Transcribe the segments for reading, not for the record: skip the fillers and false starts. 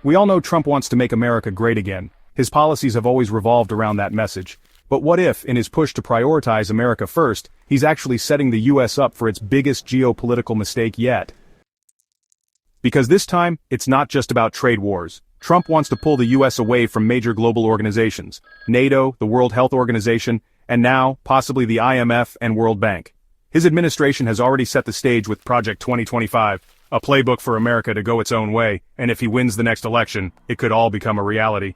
We all know Trump wants to make America great again. His policies have always revolved around that message. But what if, in his push to prioritize America first, he's actually setting the US up for its biggest geopolitical mistake yet? Because this time, it's not just about trade wars. Trump wants to pull the US away from major global organizations, NATO, the World Health Organization, and now, possibly the IMF and World Bank. His administration has already set the stage with Project 2025, a playbook for America to go its own way, and if he wins the next election, it could all become a reality.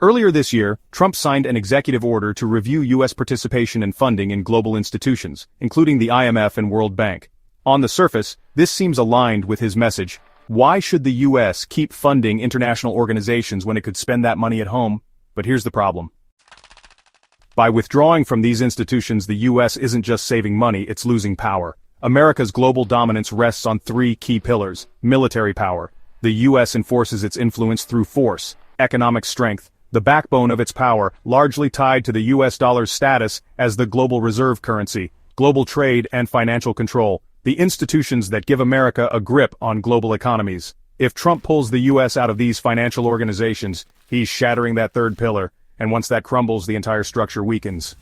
Earlier this year, Trump signed an executive order to review U.S. participation and funding in global institutions, including the IMF and World Bank. On the surface, this seems aligned with his message. Why should the U.S. keep funding international organizations when it could spend that money at home? But here's the problem. By withdrawing from these institutions, the U.S. isn't just saving money, it's losing power. America's global dominance rests on three key pillars: military power. The U.S. enforces its influence through force, economic strength, the backbone of its power, largely tied to the U.S. dollar's status as the global reserve currency, global trade and financial control, the institutions that give America a grip on global economies. If Trump pulls the U.S. out of these financial organizations, he's shattering that third pillar, and once that crumbles, the entire structure weakens.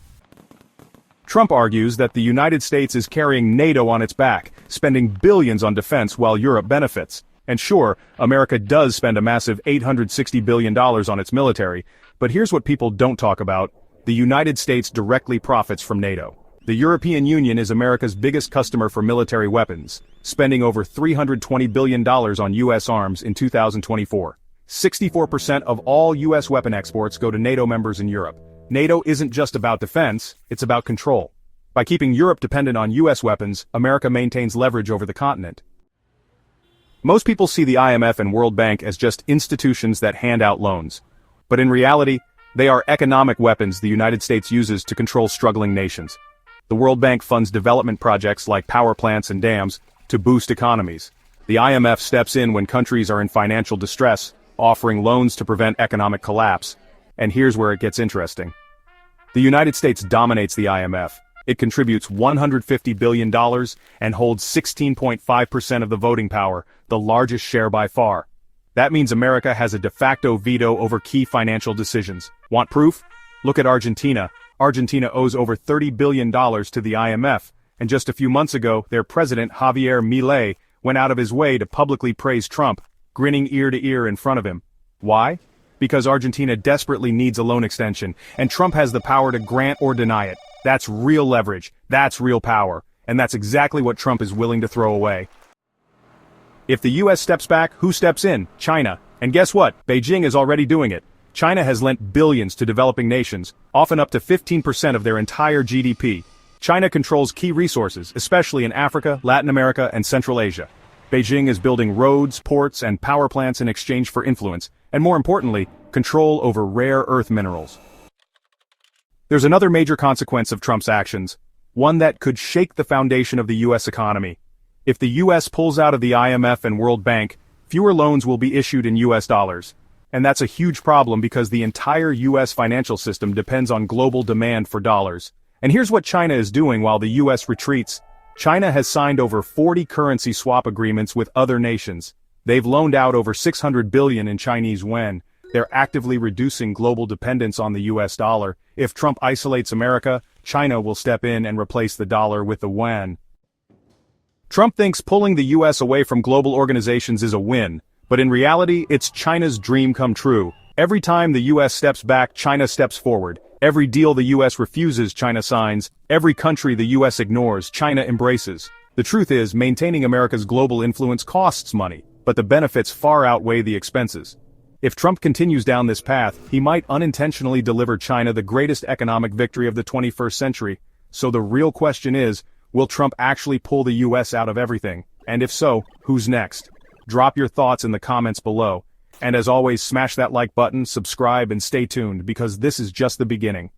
Trump argues that the United States is carrying NATO on its back, spending billions on defense while Europe benefits. And sure, America does spend a massive $860 billion on its military, but here's what people don't talk about. The United States directly profits from NATO. The European Union is America's biggest customer for military weapons, spending over $320 billion on U.S. arms in 2024. 64% of all U.S. weapon exports go to NATO members in Europe. NATO isn't just about defense, it's about control. By keeping Europe dependent on U.S. weapons, America maintains leverage over the continent. Most people see the IMF and World Bank as just institutions that hand out loans. But in reality, they are economic weapons the United States uses to control struggling nations. The World Bank funds development projects like power plants and dams to boost economies. The IMF steps in when countries are in financial distress, offering loans to prevent economic collapse. And here's where it gets interesting. The United States dominates the IMF. It contributes $150 billion and holds 16.5% of the voting power, the largest share by far. That means America has a de facto veto over key financial decisions. Want proof? Look at Argentina. Argentina owes over $30 billion to the IMF, and just a few months ago, their president, Javier Milei, went out of his way to publicly praise Trump, grinning ear to ear in front of him. Why? Because Argentina desperately needs a loan extension, and Trump has the power to grant or deny it. That's real leverage, that's real power, and that's exactly what Trump is willing to throw away. If the US steps back, who steps in? China. And guess what? Beijing is already doing it. China has lent billions to developing nations, often up to 15% of their entire GDP. China controls key resources, especially in Africa, Latin America, and Central Asia. Beijing is building roads, ports, and power plants in exchange for influence, and more importantly, control over rare earth minerals. There's another major consequence of Trump's actions, one that could shake the foundation of the U.S. economy. If the U.S. pulls out of the IMF and World Bank, fewer loans will be issued in U.S. dollars. And that's a huge problem because the entire U.S. financial system depends on global demand for dollars. And here's what China is doing while the U.S. retreats. China has signed over 40 currency swap agreements with other nations. They've loaned out over $600 billion in Chinese yuan. They're actively reducing global dependence on the U.S. dollar. If Trump isolates America, China will step in and replace the dollar with the yuan. Trump thinks pulling the U.S. away from global organizations is a win, but in reality, it's China's dream come true. Every time the U.S. steps back, China steps forward. Every deal the U.S. refuses, China signs. Every country the U.S. ignores, China embraces. The truth is, maintaining America's global influence costs money, but the benefits far outweigh the expenses. If Trump continues down this path, he might unintentionally deliver China the greatest economic victory of the 21st century. So the real question is, will Trump actually pull the U.S. out of everything? And if so, who's next? Drop your thoughts in the comments below. And as always, smash that like button, subscribe, and stay tuned because this is just the beginning.